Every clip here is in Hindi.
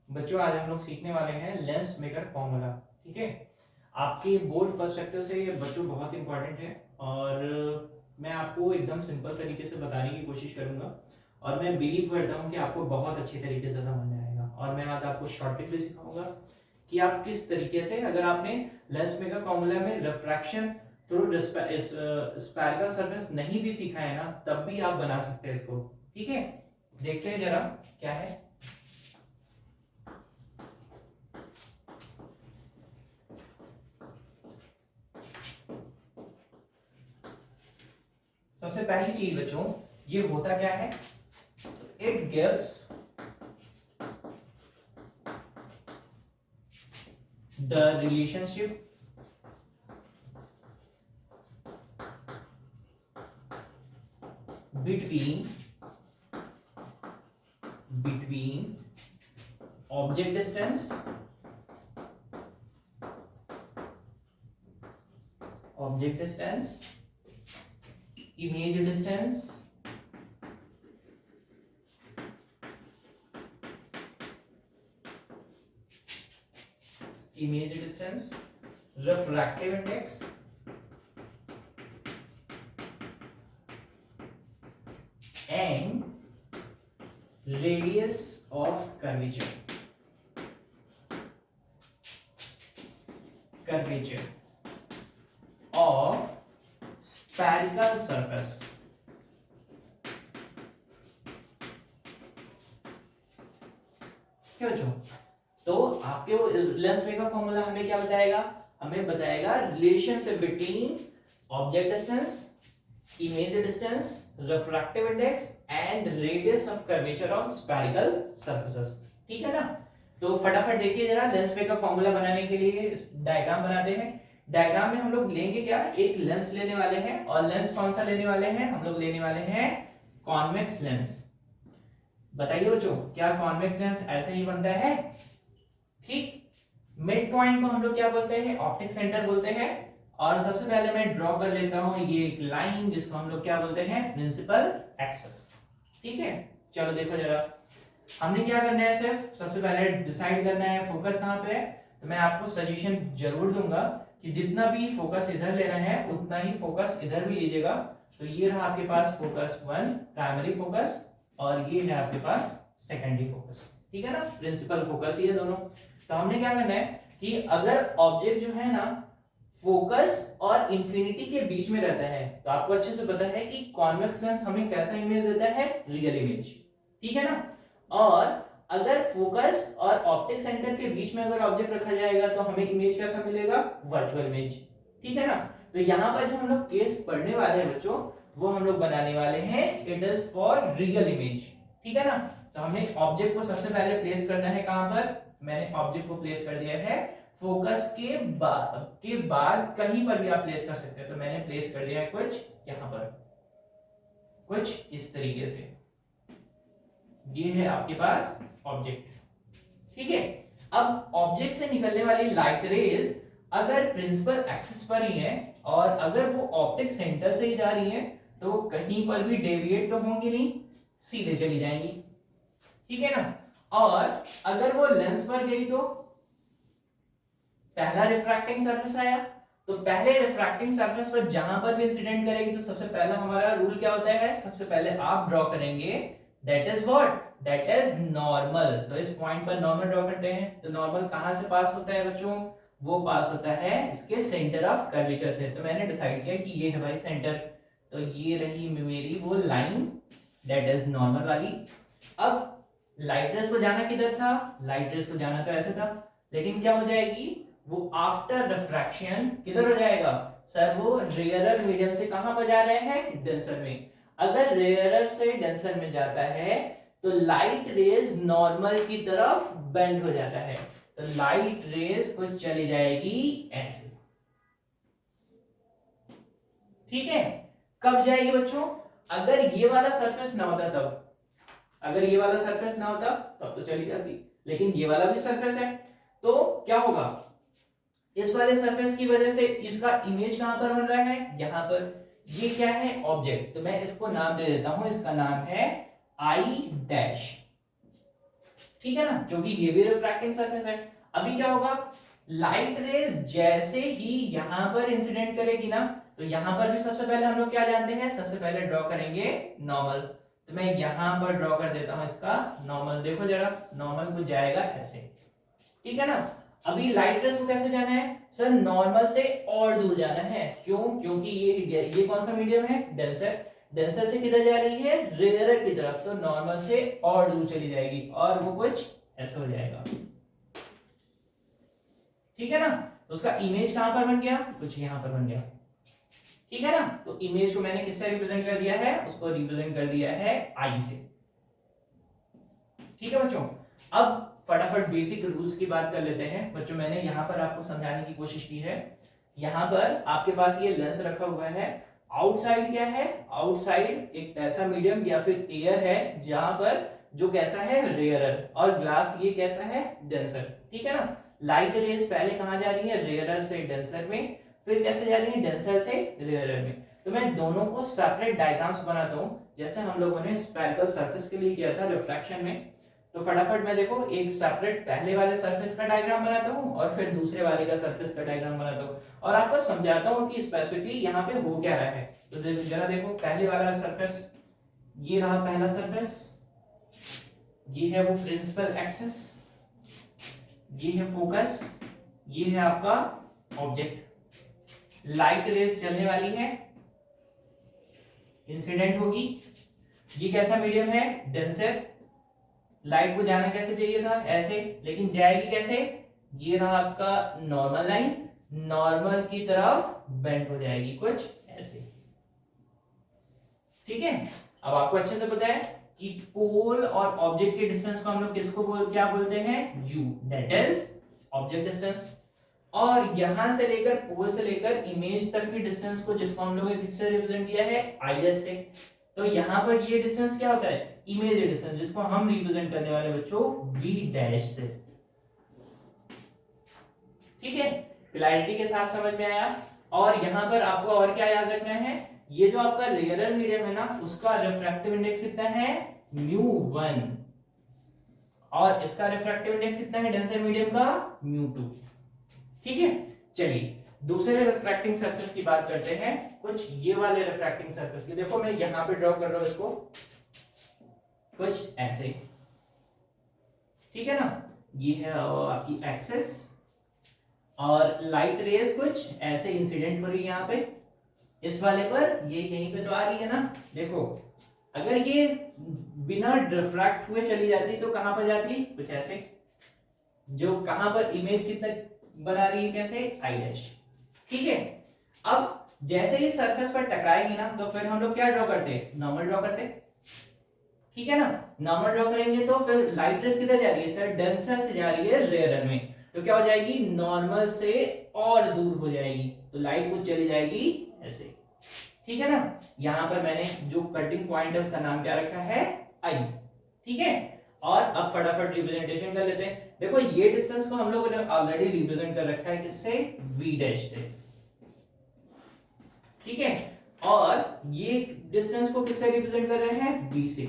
बच्चों आज हम लोग सीखने वाले हैं लेंस मेकर फॉर्मूला। ठीक है, आपके बोर्ड पर्सपेक्टिव से ये बच्चों बहुत इंपॉर्टेंट है और मैं आपको एकदम सिंपल तरीके से बताने की कोशिश करूंगा और मैं बिलीव करता हूँ कि आपको बहुत अच्छी तरीके से समझ में आएगा। और मैं आज आपको शॉर्ट ट्रिक भी सिखाऊंगा कि आप किस तरीके से, अगर आपने लेंस मेकर फॉर्मूला में रिफ्रैक्शन थ्रू स्पेरिकल सरफेस नहीं भी सीखा है ना, तब भी आप बना सकते हैं इसको। ठीक है, देखते हैं जरा क्या है। सबसे पहली चीज बच्चों, ये होता क्या है, it gives the relationship between object distance, image distance, refractive index, and radius of curvature of spherical surface। क्यों बच्चों? तो आपके वो लेंस मेकर फॉर्मूला हमें क्या बताएगा, हमें बताएगा relationship between object distance, image distance, refractive index and radius of curvature of spherical surfaces. ठीक है ना? तो फटाफट देखिए जरा, लेंस मेकर फॉर्मूला बनाने के लिए डायग्राम बनाते हैं। डायग्राम में हम लोग लेंगे क्या, एक लेंस लेने वाले हैं और लेंस कौन सा लेने वाले हैं, हम लोग लेने वाले हैं कॉन्वेक्स लेंस। बताइए बच्चों, क्या कॉन्वेक्स लेंस ऐसे ही बनता है? ठीक, मिड पॉइंट को हम लोग क्या बोलते हैं, ऑप्टिक सेंटर बोलते हैं। और सबसे पहले मैं ड्रॉ कर लेता हूं ये एक लाइन जिसको हम लोग क्या बोलते हैं, प्रिंसिपल एक्सिस। ठीक है, चलो देखो जरा, हमने क्या करना है, सिर्फ सबसे पहले डिसाइड करना है फोकस कहां पे है। तो मैं आपको सजेशन जरूर दूंगा कि जितना भी फोकस इधर लेना है उतना ही फोकस इधर भी लीजिएगा। तो ये रहा आपके पास फोकस 1 प्राइमरी फोकस और ये है आपके पास सेकेंडरी फोकस। ठीक है ना, प्रिंसिपल फोकस ये दोनों। तो हमने क्या करना है कि अगर ऑब्जेक्ट जो है ना फोकस और इंफिनिटी के बीच में रहता है, तो आपको अच्छे से पता है कि कॉन्वेक्स लेंस हमें कैसा इमेज देता है, रियल इमेज। ठीक है ना? और अगर फोकस और ऑप्टिक सेंटर के बीच में अगर ऑब्जेक्ट रखा जाएगा तो हमें इमेज कैसा मिलेगा, वर्चुअल इमेज। ठीक है ना? तो यहां पर जो हम लोग केस पढ़ने वाले हैं बच्चों, वो हम लोग बनाने वाले हैं it is for real image. ठीक है ना? तो हमने ऑब्जेक्ट को सबसे पहले प्लेस करना है कहां पर, मैंने ऑब्जेक्ट को प्लेस कर दिया है फोकस के बाद कहीं पर भी आप प्लेस कर सकते हैं। तो मैंने प्लेस कर दिया है कुछ यहां पर, कुछ इस तरीके से। ये है आपके पास ऑब्जेक्ट। ठीक है, अब ऑब्जेक्ट से निकलने वाली लाइट रेज अगर प्रिंसिपल एक्सिस पर ही है और अगर वो ऑप्टिक सेंटर से ही जा रही है तो वो कहीं पर भी डेविएट तो होंगी नहीं, सीधे चली जाएंगी। ठीक है ना? और अगर वो लेंस पर गई तो पहला रिफ्रैक्टिंग सरफेस आया, तो पहले रिफ्रैक्टिंग सरफेस पर जहां पर भी इंसिडेंट करेगी तो सबसे पहला हमारा रूल क्या होता है, सबसे पहले आप ड्रॉ करेंगे that is what, that is normal. तो इस पॉइंट पर नॉर्मल ड्रॉ करते हैं। तो नॉर्मल कहां से पास होता है बच्चों, वो पास होता है इसके सेंटर ऑफ कर्वेचर से। तो मैंने डिसाइड किया कि ये है भाई सेंटर, तो ये रही मेरी वो लाइन दैट इज नॉर्मल वाली। अब लाइट रेस को जाना किधर था, लाइट रेस को जाना तो ऐसे था, लेकिन क्या हो जाएगी वो आफ्टर रिफ्रैक्शन किधर हो जाएगा सर, वो रेयरर मीडियम से कहां पर जा रहे हैं, डेंसर में। अगर रेयरर से डेंसर में जाता है तो लाइट रेज नॉर्मल की तरफ बेंड हो जाता है, तो लाइट रेज को चली जाएगी ऐसे। ठीक है, कब जाएगी बच्चों, अगर ये वाला सरफेस ना होता तब, अगर ये वाला सरफेस ना होता तब तो चली जाती, लेकिन ये वाला भी सरफेस है तो क्या होगा, इस वाले सरफेस की वजह से इसका इमेज कहां पर बन रहा है, यहां पर। ये क्या है, ऑब्जेक्ट। तो मैं इसको नाम दे देता हूं, इसका नाम है आई डैश। ठीक है ना, क्योंकि ये भी रिफ्रैक्टिंग सरफेस है। अभी क्या होगा, लाइट रेज जैसे ही यहां पर इंसिडेंट करेगी ना, तो यहां पर भी सबसे पहले हम लोग क्या जानते हैं, सबसे पहले ड्रॉ करेंगे नॉर्मल। तो मैं यहां पर ड्रॉ कर देता हूं इसका नॉर्मल। देखो जरा, नॉर्मल को जाएगा ऐसे, ठीक है ना। अभी लाइट रेज को कैसे जाना है सर, नॉर्मल से और दूर जाना है। क्यों, क्योंकि ये कौन सा मीडियम है, डेंसर। डेंसर से किधर जा रही है, रेयरर की तरफ, तो नॉर्मल से और दूर चली जाएगी और वो कुछ ऐसा हो जाएगा, ठीक है ना। तो उसका इमेज कहां पर बन गया, कुछ यहां पर बन गया, ठीक है ना। तो इमेज को मैंने किससे रिप्रेजेंट कर दिया है, उसको रिप्रेजेंट कर दिया है आई से, ठीक है बच्चों। अब फटाफट बेसिक रूल्स की बात कर लेते हैं बच्चों। मैंने यहाँ पर आपको समझाने की कोशिश की है। यहाँ पर आपके पास ये लेंस रखा हुआ है, आउटसाइड क्या है, आउटसाइड एक ऐसा मीडियम या फिर एयर है जहां पर जो कैसा है, रेयरर, और ग्लास ये कैसा है, डेंसर, ठीक है ना। लाइट रेज पहले कहां जा रही है, रेयरर से डेंसर में, फिर कैसे जा रही है, डेंसर से रेयरर में। तो मैं दोनों को सेपरेट डायग्राम्स बनाता हूं, जैसे हम लोगों ने स्फेरिकल सरफेस के लिए किया था रिफ्रैक्शन में। तो फटाफट मैं देखो एक सेपरेट पहले वाले सरफेस का डायग्राम बनाता हूँ और फिर दूसरे वाले का सरफेस का डायग्राम बनाता हूँ और आपको समझाता हूँ कि स्पेसिफिकली यहाँ पे हो क्या रहा है। तो जरा देखो पहले वाला सरफेस, ये रहा पहला सरफेस, ये है वो प्रिंसिपल एक्सिस, ये है फोकस, ये है आपका ऑब्जेक्ट। लाइट रेस चलने वाली है, इंसिडेंट होगी। ये कैसा मीडियम है, डेंसर। लाइट को जाना कैसे चाहिए था, ऐसे, लेकिन जाएगी कैसे, ये रहा आपका नॉर्मल लाइन, नॉर्मल की तरफ बेंड हो जाएगी कुछ ऐसे, ठीक है। अब आपको अच्छे से पता है कि पोल और ऑब्जेक्ट के डिस्टेंस को हम लोग किसको क्या बोलते हैं, u, that is object distance. और यहां से लेकर पोल से लेकर इमेज तक की डिस्टेंस को, जिसको हम लोगों ने किससे रिप्रेजेंट किया है, आई से। तो यहां पर ये डिस्टेंस क्या होता है, इमेज डिस्टेंस, जिसको हम रिप्रेजेंट करने वाले बच्चों v डैश से, ठीक है। क्लैरिटी के साथ समझ में आया। और यहां पर आपको और क्या याद रखना है, ये जो आपका रेयरर मीडियम है ना, उसका रिफ्रैक्टिव इंडेक्स कितना है, μ1, और इसका रिफ्रैक्टिव इंडेक्स कितना है डेंसर मीडियम का, μ2, ठीक है। चलिए दूसरे रिफ्रैक्टिंग सरफेस की बात करते हैं, कुछ ये वाले रिफ्रैक्टिंग सरफेस की। देखो मैं यहां पे ड्रॉ कर रहा हूं इसको कुछ ऐसे, ठीक है ना। ये है आपकी एक्सिस और लाइट रेज कुछ ऐसे इंसिडेंट हो रही है यहाँ पे, इस वाले पर ये यहीं पे तो आ रही है ना। देखो अगर ये बिना रिफ्रैक्ट हुए चली जाती तो कहां पर जाती, कुछ ऐसे, जो कहां पर इमेज कितना बना रही है, कैसे, आई डैश, ठीक है। अब जैसे ही सरफेस पर टकराएंगे ना, तो फिर हम लोग क्या ड्रॉ करते हैं, नॉर्मल ड्रॉ करते हैं, ठीक है ना। नॉर्मल ड्रॉ करेंगे तो फिर लाइट रेज किधर जा रही है सर, डेंसर से जा रही है रेयरर में, तो क्या हो जाएगी, नॉर्मल से और दूर हो जाएगी, तो लाइट कुछ चली जाएगी ऐसे, ठीक है ना। यहां पर मैंने जो कटिंग पॉइंट है उसका नाम क्या रखा है, आई, ठीक है। और अब फटाफट रिप्रेजेंटेशन कर लेते हैं। देखो ये डिस्टेंस को हम लोगों ने ऑलरेडी रिप्रेजेंट कर रखा है किससे, v डैश से, ठीक है। और ये डिस्टेंस को किससे रिप्रेजेंट कर रहे हैं, v से,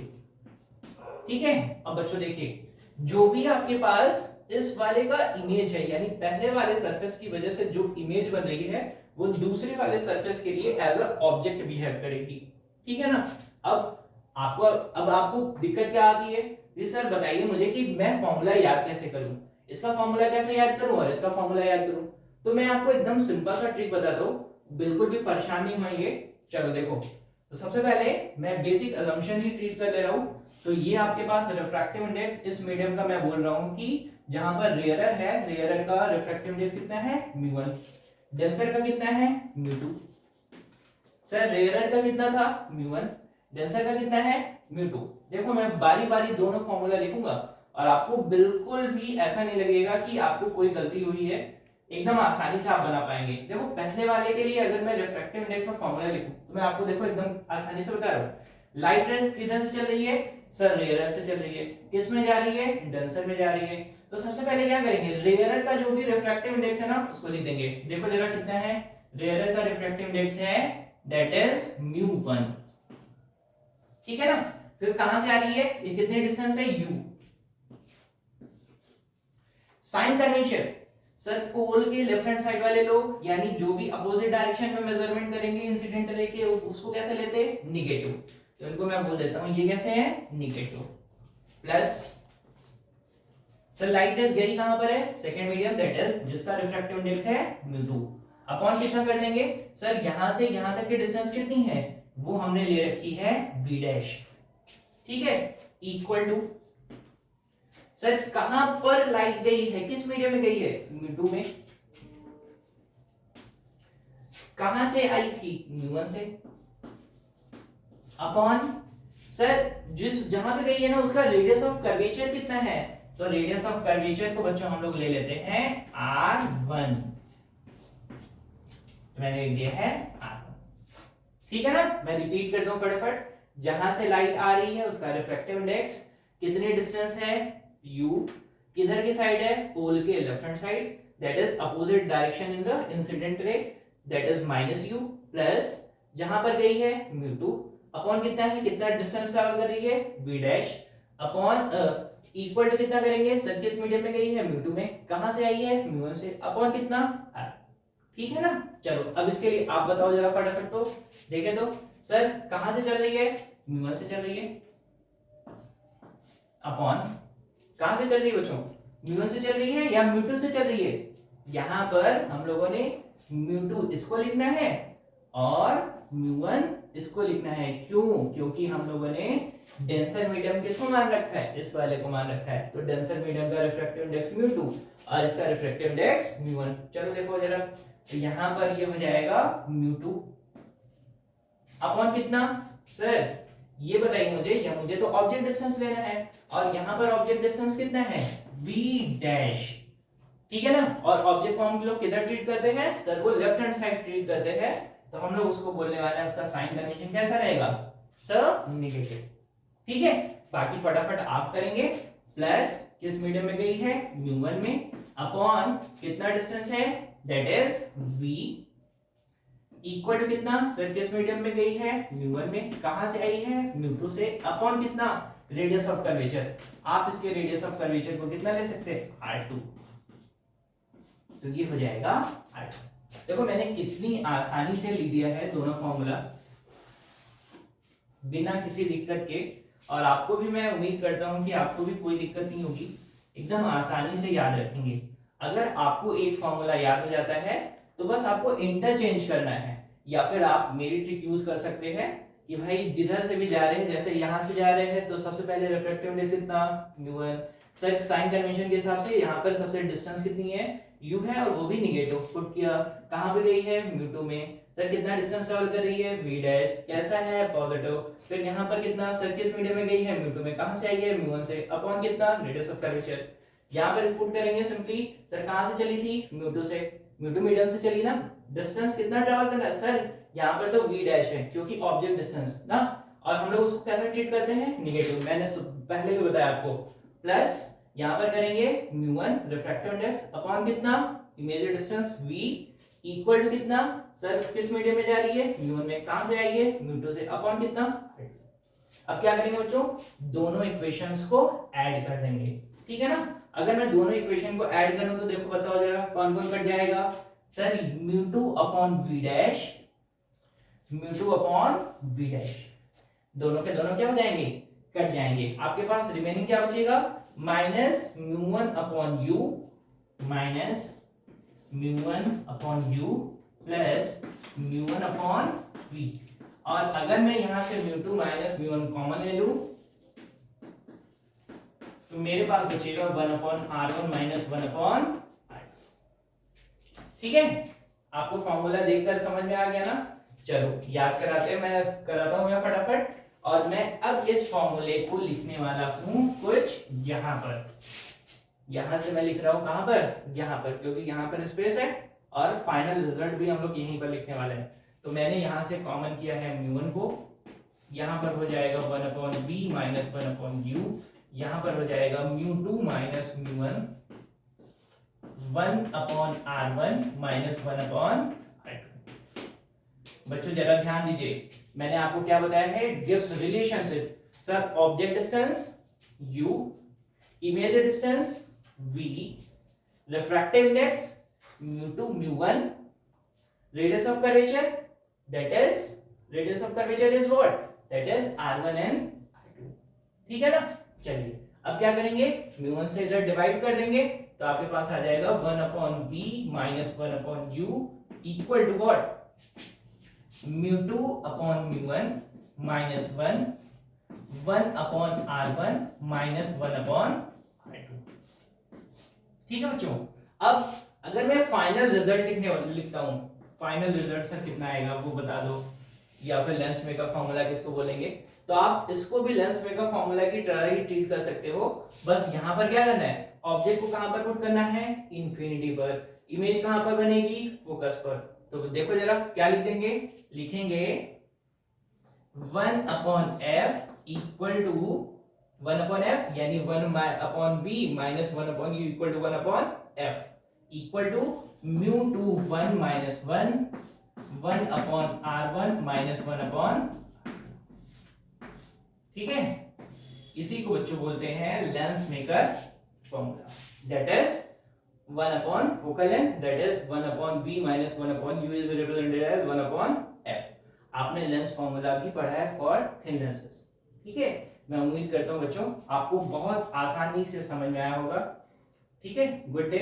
ठीक है। अब बच्चों देखिए, जो भी आपके पास इस वाले का इमेज है, यानी पहले वाले सरफेस की वजह से जो इमेज बन रही है, वो दूसरे वाले सरफेस के लिए एज अ ऑब्जेक्ट बिहेव करेगी, ठीक है ना। अब आपको दिक्कत क्या आती है, ये सर बताइए मुझे कि मैं फॉर्मूला याद कैसे करूं, इसका फॉर्मूला कैसे याद करूं और इसका फॉर्मूला याद करूं। तो मैं आपको एकदम सिंपल सा ट्रिक बताता हूं, बिल्कुल भी परेशान नहीं होंगे। चलो देखो, तो सबसे पहले मैं बेसिक असम्पशन ही ट्रीट कर ले रहा हूं। तो ये आपके पास रिफ्रैक्टिव इंडेक्स इस मीडियम का मैं बोल रहा हूं कि जहां पर रेयरर है, रेयरर का रिफ्रैक्टिव इंडेक्स कितना है, μ1, डेंसर का कितना है, μ2। सर रेयरर का कितना था, μ1, डेंसर का कितना है, μ2। देखो मैं बारी बारी दोनों फॉर्मूला लिखूंगा और आपको बिल्कुल भी ऐसा नहीं लगेगा कि आपको कोई गलती हुई है, एकदम आसानी से आप बना पाएंगे। देखो पहले वाले के लिए अगर मैं रिफ्रैक्टिव इंडेक्स का फॉर्मूला लिखूं तो मैं आपको देखो एकदम आसानी से बता रहा हूं। लाइट रेज किधर से चल रही है सर, रेयरर से चल रही है, किस में जा रही है, डेंसर में जा रही है। तो सबसे पहले क्या करेंगे, रेयरर का जो भी रिफ्रैक्टिव इंडेक्स है ना उसको लिख देंगे। देखो जरा कितना है, रेयरर का रिफ्रैक्टिव इंडेक्स है दैट इज μ1, ठीक है ना। फिर कहां से आ रही है, ये कितने डिस्टेंस है, u, साइन कन्वेंशन, सर पोल के लेफ्ट हैंड साइड वाले लोग यानी जो भी अपोजिट डायरेक्शन में मेजरमेंट करेंगे इंसिडेंट रे के उसको कैसे लेते हैं, निगेटिव। तो इनको मैं बोल देता हूं ये कैसे है, negative. Plus sir light rays गई कहां पर है, सेकंड मीडियम दैट इज जिसका रिफ्रैक्टिव इंडेक्स है μ2 अपॉन कितना कर देंगे सर, यहां से यहां तक की डिस्टेंस कितनी है, वो हमने ले रखी है v डैश, ठीक है, इक्वल टू सर कहां पर लाइट गई है, किस मीडियम में गई है, μ2 में, कहां से आई थी, μ1 से, अपॉन सर जिस जहां पे गई है ना उसका रेडियस ऑफ कर्वेचर कितना है, तो रेडियस ऑफ कर्वेचर को बच्चों हम लोग ले लेते हैं r1, मैंने लिख दिया है r1, ठीक है ना। मैं रिपीट कर दूं फटाफट, जहां से लाइट आ रही है उसका रिफ्रैक्टिव इंडेक्स कितनी डिस्टेंस है u, किधर की साइड है, पोल के left hand side, that is opposite direction in the incident ray, that is -u, plus जहां पर गई है μ2 अपॉन कितना है, कितना डिस्टेंस ट्रैवल कर रही है v dash, upon equal to कितना करेंगे सर, किस मीडियम में गई है μ2 में, कहां से आई है μ1 से, अपॉन कितना r, ठीक है ना। चलो अब इसके लिए आप बताओ जरा फटाफट, तो देखे तो सर कहां से चल रही है, μ1 से चल रही है, अपॉन कहां से चल रही है बच्चों, μ1 से चल रही है या μ2 से चल रही है, यहां पर हम लोगों ने μ2 इसको लिखना है और μ1 इसको लिखना है, क्यों, क्योंकि हम लोगों ने डेंसर मीडियम किसको मान रखा है, इस वाले को मान रखा है, तो डेंसर मीडियम का रिफ्रैक्टिव इंडेक्स μ2 और इसका रिफ्रैक्टिव इंडेक्स μ1। चलो देखो जरा, तो यहां पर ये हो जाएगा μ2 अपॉन कितना सर, ये बताइए मुझे, या मुझे तो ऑब्जेक्ट डिस्टेंस लेना है और यहां पर ऑब्जेक्ट डिस्टेंस कितना है v डैश, ठीक है ना। और ऑब्जेक्ट को हम लोग किधर ट्रीट करते हैं सर, वो लेफ्ट हैंड साइड ट्रीट करते हैं, तो हम लोग उसको बोलने वाले हैं उसका साइन कन्वेंशन कैसा रहेगा सर, नेगेटिव, ठीक है। बाकी फटाफट आप करेंगे, प्लस किस मीडियम में गई है μ1 में, अपॉन कितना डिस्टेंस है that is v, equal to कितना सर, किस मीडियम में गई है μ1 में, कहां से आई है μ2 से, अपॉन कितना रेडियस ऑफ कर्वेचर, आप इसके रेडियस ऑफ कर्वेचर को कितना ले सकते हैं r2, तो ये हो जाएगा r2। देखो मैंने कितनी आसानी से लिख दिया है दोनों फॉर्मूला बिना किसी दिक्कत के, और आपको भी मैं उम्मीद करता हूं कि आपको भी कोई दिक्कत नहीं होगी, एकदम आसानी से याद रखेंगे। अगर आपको एक फॉर्मूला याद हो जाता है तो बस आपको इंटरचेंज करना है, या फिर आप मेरी ट्रिक यूज कर सकते हैं कि भाई जिधर से भी जा रहे हैं, जैसे यहाँ से जा रहे हैं तो सबसे पहले रिफ्रैक्टिव इंडेक्स कितना μ1, सर साइन कन्वेंशन के हिसाब से यहाँ पर सबसे डिस्टेंस कितनी है u है और वो भी निगेटिव, पुट किया, कहां पे गई है μ2 में, सर कितना डिस्टेंस ट्रैवल कर रही है v डैश, कैसा है पॉजिटिव, फिर यहाँ पर कितना सर किस मीडियम में गई है μ2 में, कहां से आई है μ1 से, अपॉन कितना रेडियस ऑफ कर्वेचर, यहाँ पर पुट करेंगे सिंपली, सर कहां से चली थी μ2 से, μ2 मीडियम से चली ना, डिस्टेंस कितना ट्रैवल करना है सर, यहाँ पर तो v डैश है क्योंकि ऑब्जेक्ट डिस्टेंस ना, और हम लोग उसको कैसे ट्रीट करते हैं निगेटिव, मैंने पहले भी बताया आपको, प्लस यहां पर करेंगे μ1 रिफ्रैक्टिव इंडेक्स अपॉन कितना imaginary distance v, equal to कितना सर, किस मीडियम में जा रही है μ1 में, कहां से आई है μ2 से, अपॉन कितना। अब क्या करेंगे बच्चों, दोनों इक्वेशंस को ऐड कर देंगे, ठीक है ना। अगर मैं दोनों इक्वेशन को ऐड करूं तो देखो बताओ जरा कौन कौन कट जाएगा sir, μ2 upon v dash, μ2 upon v dash, दोनों के दोनों क्या हो जाएंगे, कट जाएंगे। आपके पास रिमेनिंग क्या बचेगा, minus μ1 upon u, minus μ1 upon u plus μ1 upon v, और अगर मैं यहां से μ2 माइनस μ1 कॉमन ले लूं तो मेरे पास बचेगा 1 upon r1 minus 1 upon r, ठीक है। आपको फॉर्मूला देखकर समझ में आ गया ना, चलो याद कराते हैं, मैं कराता हूं या फटाफट, और मैं अब इस फॉर्मूले को लिखने वाला हूं कुछ यहाँ पर, यहां से मैं लिख रहा हूं कहां पर, यहाँ पर, क्योंकि यहाँ पर स्पेस है और फाइनल रिजल्ट भी हम लोग यहीं पर लिखने वाले हैं। तो मैंने यहां से कॉमन किया है μ1 को, यहाँ पर हो जाएगा 1 upon v minus 1 upon u, यहाँ पर हो जाएगा μ2 minus μ1 1 upon r1 minus 1 upon r2। बच्चों जरा ध्यान दीजिए, मैंने आपको क्या बताया है, gives relationship, sir object distance u, image distance v, refractive index mu2 mu1, radius of curvature, that is radius of curvature is what, that is r1 and r2, ठीक है ना। चलिए अब क्या करेंगे, mu1 से इधर डिवाइड कर देंगे तो आपके पास आ जाएगा 1/v minus 1/u equal to what, mu2/mu1 minus 1/r1 minus 1/r2, ठीक है बच्चों। अब अगर मैं फाइनल रिजल्ट लिखता हूं, फाइनल रिजल्ट सर कितना आएगा वो बता दो, या फिर लेंस मेकर फॉर्मूला किसको बोलेंगे, तो आप इसको भी लेंस मेकर फॉर्मूला की तरह ही ट्रीट कर सकते हो। बस यहां पर क्या करना है, ऑब्जेक्ट को कहां पर पुट करना है, इन्फिनिटी पर, इमेज कहां पर बनेगी, फोकस पर। तो देखो जरा क्या लिख देंगे, लिखेंगे 1/f इक्वल टू 1/f यानी 1/v minus 1/u equal to 1/f equal to mu2 1 minus 1/r1 minus 1/, ठीक है। इसी को बच्चों बोलते हैं lens maker formula, that is 1 focal length, that is 1/v minus 1/u is represented as 1/f। आपने लेंस फॉर्मूला भी पढ़ा है फॉर थिन लेंसेज, ठीक है। मैं उम्मीद करता हूं बच्चों आपको बहुत आसानी से समझ में आया होगा, ठीक है। Good day.